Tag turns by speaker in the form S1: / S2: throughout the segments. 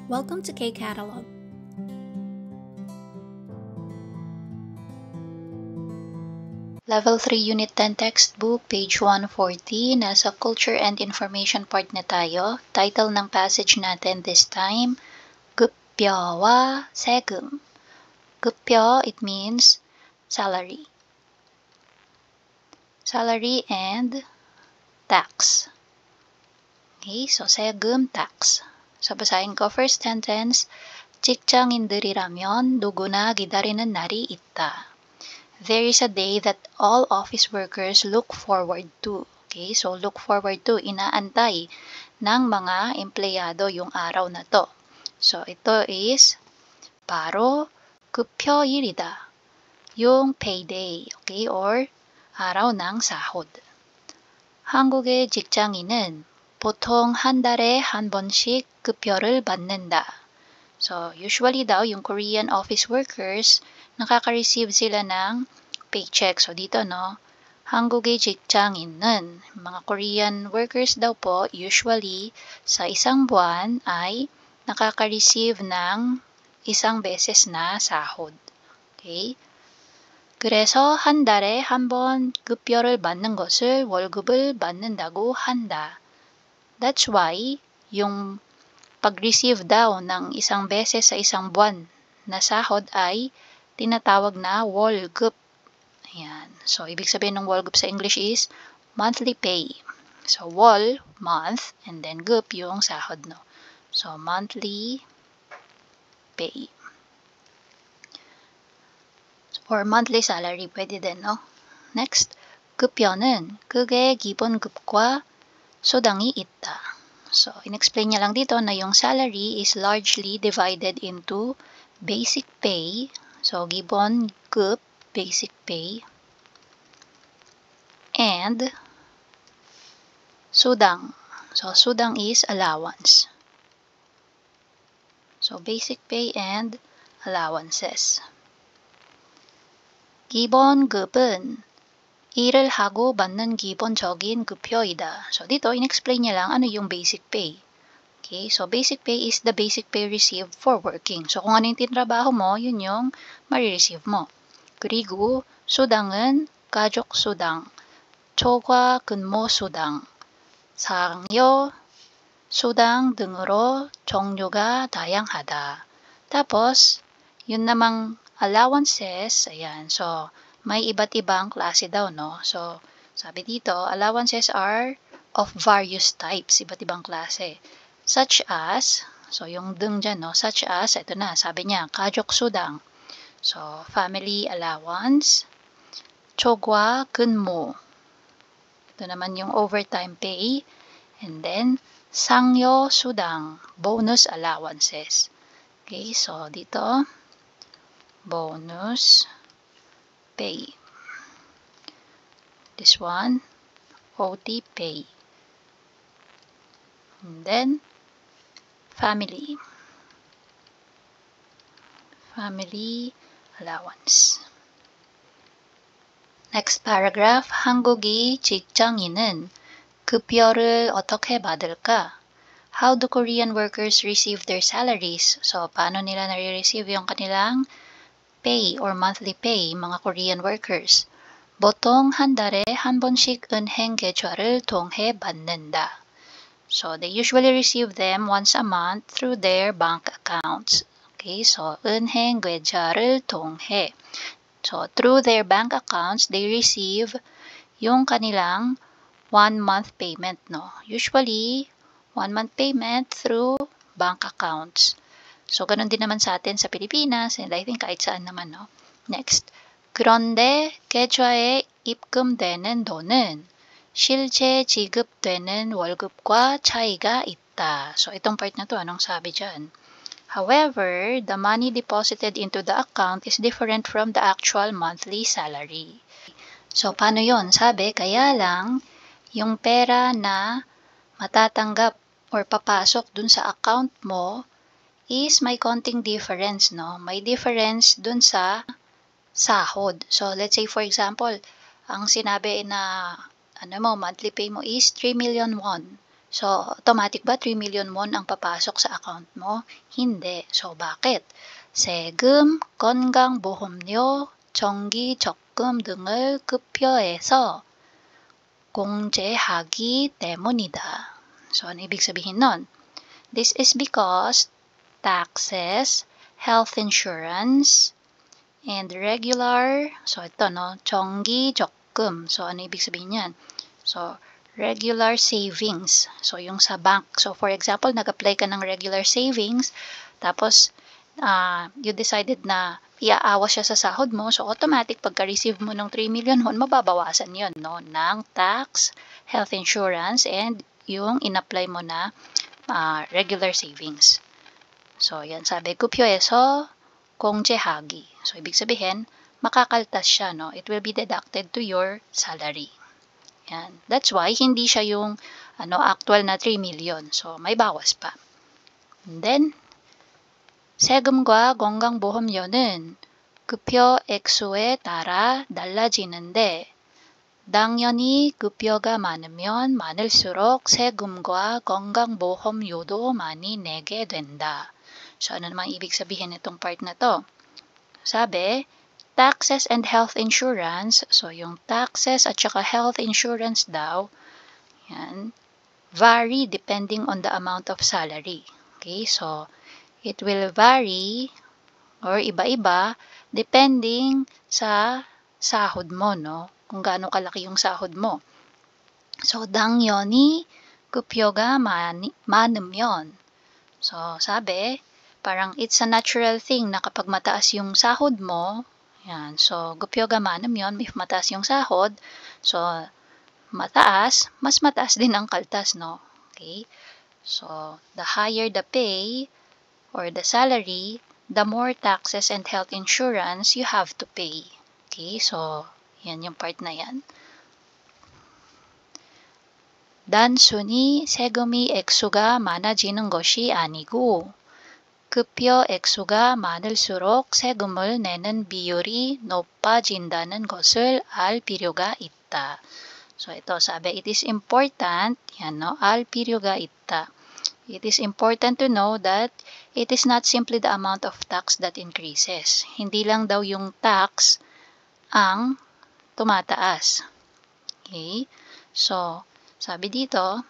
S1: Welcome to K-Catalog.
S2: Level 3 Unit 10 Textbook, page 140, nasa Culture and Information part na tayo. Title ng passage natin this time, 급여와 세금. 급여, it means salary. Salary and tax. Okay, so 세금, tax. So basahin ko first sentence, 직장인들이라면 누구나 기다리는 날이 있다. There is a day that all office workers look forward to. Okay, so look forward to, inaantay ng mga empleyado yung araw na to. So ito is 바로 급여일이다. Yung payday, okay, or araw ng sahod. 한국의 직장인은 보통 한 달에 한 번씩 급여를 받는다. So, usually daw, yung Korean office workers, nakaka-receive sila ng paycheck. So, dito, no, 한국의 직장인은, mga Korean workers daw po, usually, sa isang buwan ay nakaka-receive ng isang beses na sahod. Okay? 그래서 한 달에 한 번 급여를 받는 것을 월급을 받는다고 한다. That's why, yung pag-receive daw ng isang beses sa isang buwan na sahod ay tinatawag na 월급. Ayan. So, ibig sabihin ng 월급 sa English is monthly pay. So, 월, month, and then 급 yung sahod, no? So, monthly pay. Or monthly salary, pwede din, no? Next, 급여는 극의 기본급과 수당이 있다. So, in-explain niya lang dito na yung salary is largely divided into basic pay. So, 기본급, basic pay. And 수당. So, 수당 is allowance. So, basic pay and allowances. 기본급은 일을 하고 받는 기본적인 급여이다. So, dito, in-explain niya lang ano yung basic pay. Okay, so basic pay is the basic pay received for working. So, kung ano yung tinrabaho mo, yun yung marireceive mo. 그리고 수당은 가족 수당, 초과 근무 수당, 상여 수당 등으로 종류가 다양하다. Tapos, yun namang allowances, ayan, so, may iba't ibang klase daw, no? So, sabi dito, allowances are of various types, iba't ibang klase. Such as, so yung dung dyan, no? Such as, ito na, sabi niya, 가족 수당. So, family allowance. 초과 근무. Ito naman yung overtime pay. And then, 상여 수당, bonus allowances. Okay, so dito, bonus pay. This one, OT pay. And then, family. Family allowance. Next paragraph, 한국의 직장인은 급여를 어떻게 받을까? How do Korean workers receive their salaries? So, paano nila nare-receive yung kanilang pay or monthly pay, mga Korean workers? 보통 한 달에 한 번씩 은행 계좌를 통해 받는다. So, they usually receive them once a month through their bank accounts. Okay, so, 은행 계좌를 통해. So, through their bank accounts, they receive yung kanilang 1-month payment, no? Usually, 1-month payment through bank accounts. So, ganun din naman sa atin sa Pilipinas, and I think kahit saan naman, no? Next. 그런데 계좌에 입금되는 돈은 실제 지급되는 월급과 차이가 있다. So, itong part na to, anong sabi dyan? However, the money deposited into the account is different from the actual monthly salary. So, paano yon? Sabi, kaya lang, yung pera na matatanggap or papasok dun sa account mo is may konting difference, no? May difference dun sa sahod. So, let's say for example, ang sinabi na monthly pay mo is 3 million won. So, automatic ba 3 million won ang papasok sa account mo? Hindi. So, bakit? 세금, 건강보험료, 정기 적금 등을 급여해서 공제하기 때문이다. So, ano ibig sabihin nun? This is because taxes, health insurance, and regular, so ito no, 정기 적금. So, ano ibig sabihin yan? So, regular savings. So, yung sa bank. So, for example, nag-apply ka ng regular savings, tapos, you decided na iaawas siya sa sahod mo. So, automatic, pagka-receive mo ng 3 million won, mababawasan yon no? Ng tax, health insurance, and yung in-apply mo na regular savings. So, yan sabi, 급여해서 공제하기. So, ibig sabihin, makakaltas siya, no? It will be deducted to your salary. Yan. That's why, hindi siya yung actual na 3 million. So, may bawas pa. And then, 세금과 건강보험료는 급여 액수에 따라 달라지는데, 당연히 급여가 많으면 많을수록 세금과 건강보험료도 많이 내게 된다. So, ano namang ibig sabihin itong part na to? Sabi, taxes and health insurance, so yung taxes at saka health insurance daw, yan, vary depending on the amount of salary. Okay, so it will vary or iba-iba depending sa sahod mo, no? Kung gaano kalaki yung sahod mo. So, 당연히 급여가 많으면, so sabi, parang it's a natural thing na kapag mataas yung sahod mo, yan, so 급여가 많으면, if mataas yung sahod, so mataas, mas mataas din ang kaltas, no? Okay? So, the higher the pay or the salary, the more taxes and health insurance you have to pay. Okay? So, yan yung part na yan. 단순히 세금이 액수가 많아지는 것이 아니고 급여 액수가 많을수록 세금을 내는 비율이 높아진다는 것을 알 필요가 있다. So ito sabi, it is important, yan no, al 필요가 있다. It is important to know that it is not simply the amount of tax that increases. Hindi lang daw yung tax ang tumataas. Okay? So, sabi dito,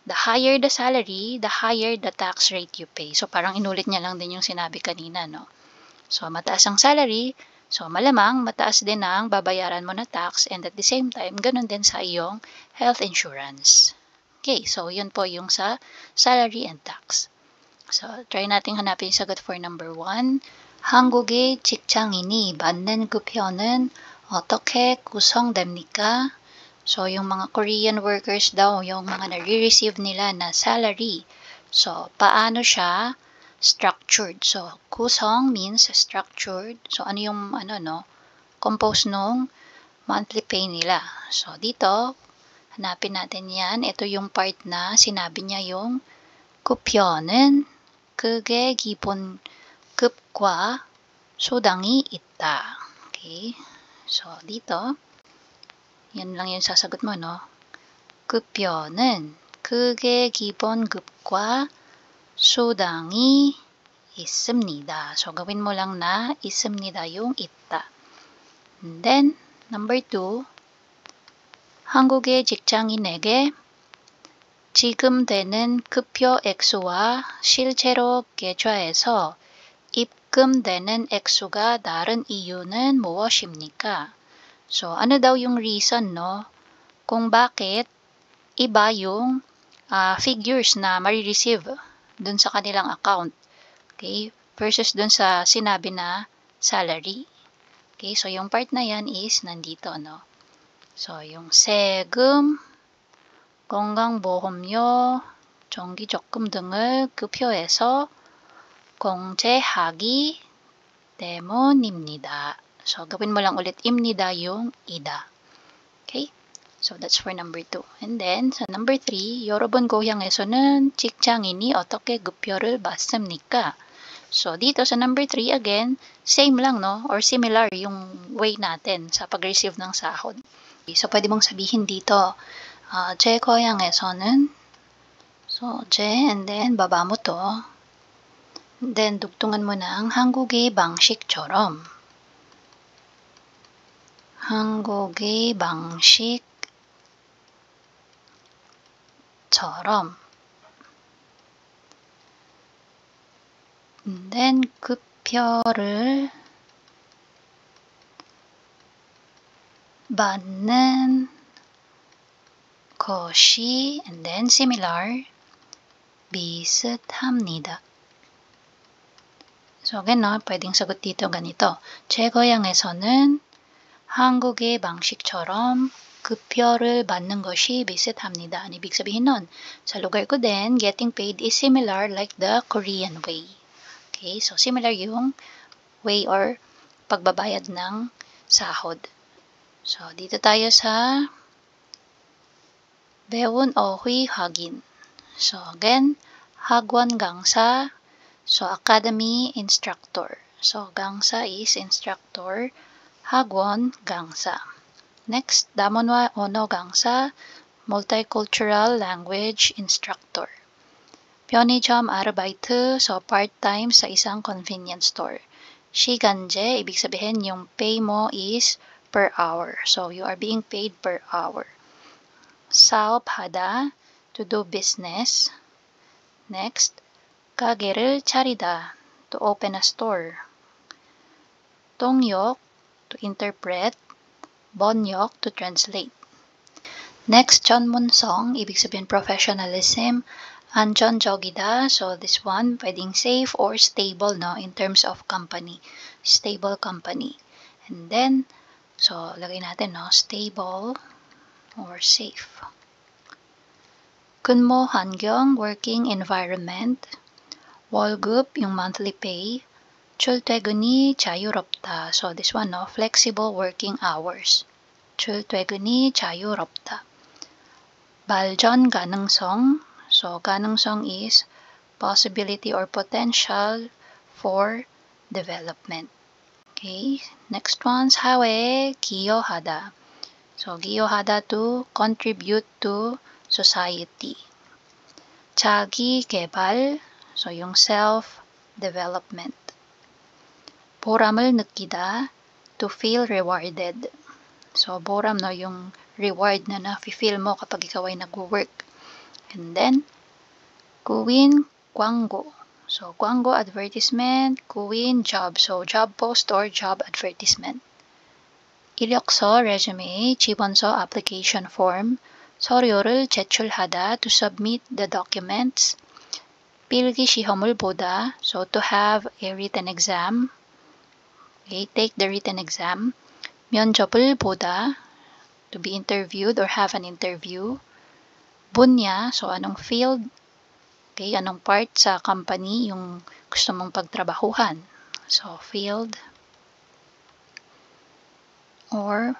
S2: the higher the salary, the higher the tax rate you pay. So, parang inulit niya lang din yung sinabi kanina, no? So, mataas ang salary, so malamang mataas din ang babayaran mo na tax, and at the same time, ganun din sa iyong health insurance. Okay, so yun po yung sa salary and tax. So, try natin hanapin yung sagot for number 1. 한국의 직장인이 받는 급여는 어떻게 구성됩니까? So, yung mga Korean workers daw, yung mga nare-receive nila na salary. So, paano siya structured? So, kusong means structured. So, ano yung, compose nung monthly pay nila. So, dito, hanapin natin yan. Ito yung part na sinabi niya yung 급여는 그게 기본급과 수당이 있다. Okay? So, dito, yan lang yung sasagot mo, no? 급여는 그게 기본급과 수당이 있습니다. So, gawin mo lang na 있습니다 yung 있다. And then, number 2, 한국의 직장인에게 지급되는 급여 액수와 실제로 계좌에서 입금되는 액수가 다른 이유는 무엇입니까? So, ano daw yung reason, no? Kung bakit iba yung figures na marireceive dun sa kanilang account. Okay? Versus dun sa sinabi na salary. Okay? So, yung part na yan is nandito, no? So, yung 세금, 건강보험료, 정기적금 등을 급여해서 공제하기 때문입니다. So, gawin mo lang ulit imnida yung ida. Okay? So, that's for number 2. And then, sa number 3, 여러분 고향에서는 직장인이 어떻게 급여를 받습니까? So, dito sa number 3, again, same lang, no? Or similar yung way natin sa pag-receive ng sahod. So, pwede mong sabihin dito, 제 고향에서는 So, and then baba mo to. Then, dugtungan mo ng 한국의 방식처럼. 한국의 방식처럼. And then, 급여를 받는 것이, and then similar, 비슷합니다. So again, pwedeng sagot dito ganito. 제 고향에서는 한국의 방식처럼 급여를 받는 것이 비슷합니다. Ang ibig sabihin nun, sa lugar ko din, getting paid is similar like the Korean way. Okay, so similar yung way or pagbabayad ng sahod. So dito tayo sa 배운 어휘 확인. So again, 학원 강사. So, academy, instructor. So, 강사 is instructor. 학원, 강사. Next, 다문화 언어 강사, multicultural language instructor. 편의점 아르바이트, so part-time sa isang convenience store. 시간제, ibig sabihin yung pay mo is per hour. So, you are being paid per hour. 사업하다, to do business. Next, 가게를 차리다, to open a store. 통역, to interpret. 번역, to translate. Next, 전문성, ibig sabihin professionalism. 안전적이다, so this one, pwedeng safe or stable, in terms of company. Stable company. And then, so, lagay natin, stable or safe. 근무 환경, working environment. 월급, yung monthly pay. 출퇴근이 자유롭다. So this one, flexible working hours. 출퇴근이 자유롭다. 발전 가능성. So 가능성 is possibility or potential for development. Okay, next one, 사회에 기여하다. So 기여하다, to contribute to society. 자기 개발. So, yung self-development. 보람을 느끼다, to feel rewarded. So, boram, yung reward na na-feel mo kapag ikaw ay nag-work. And then, kuwin, 광고. So, 광고, advertisement. kuwin, job. So, job post or job advertisement. 이력서, resume. 지원서, application form. 서류를 제출하다, to submit the documents. 필기 시험을 보다, so to have a written exam. Okay, take the written exam. 면접을 보다, to be interviewed or have an interview. Bunya, so anong field, okay, anong part sa company yung gusto mong pagtrabahuhan. So field or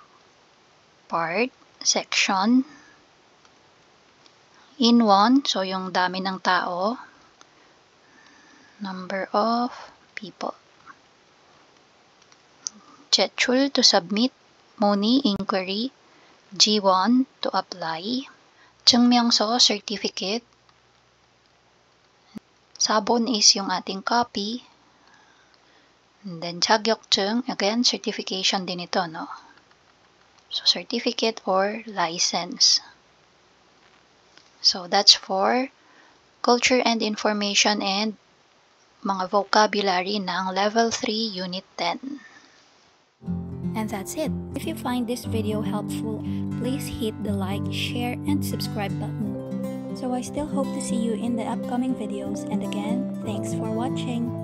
S2: part, section. Inwon, so yung dami ng tao. Number of people. 제출, to submit. 문의, inquiry. 지원, to apply. 증명서, certificate. sabon is yung ating copy. And then 자격증, again, certification din ito, So certificate or license. So that's for culture and information and mga vocabulary ng Level 3, Unit 10.
S1: And that's it. If you find this video helpful, please hit the like, share, and subscribe button. So I still hope to see you in the upcoming videos, and again, thanks for watching.